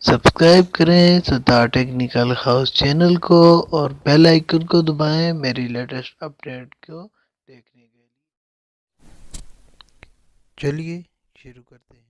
Subscribe करें सदा technical house channel को और बेल आइकन को दबाएं मेरी लेटेस्ट अपडेट को देखने के लिए। चलिए शुरू करते हैं।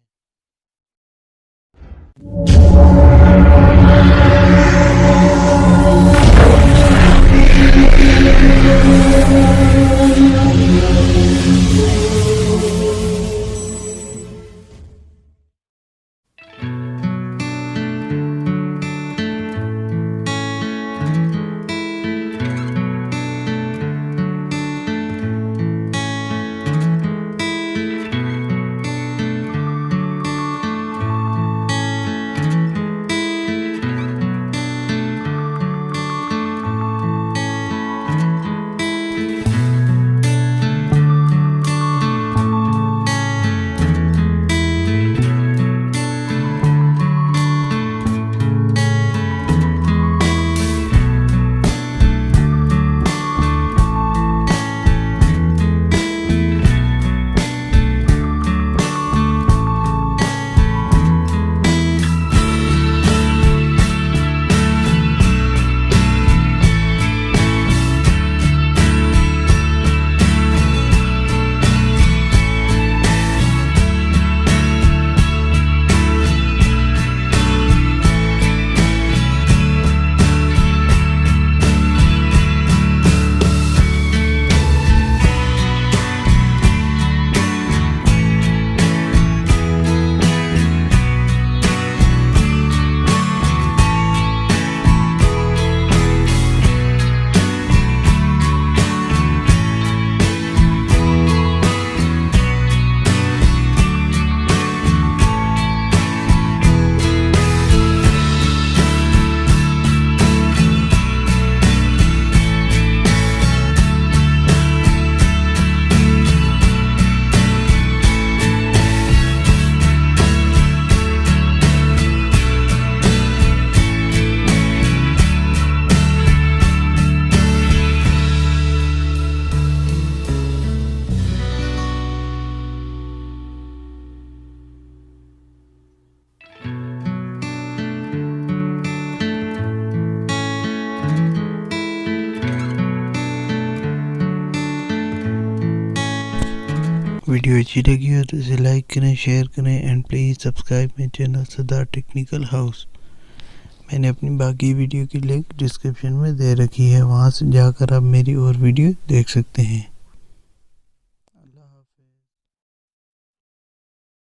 वीडियो अच्छी लगी हो तो इसे लाइक करें, शेयर करें and please subscribe my channel सदा टेक्निकल हाउस। मैंने अपनी बाकी वीडियो की लिंक डिस्क्रिप्शन में दे रखी है, वहां से जाकर आप मेरी और वीडियो देख सकते हैं।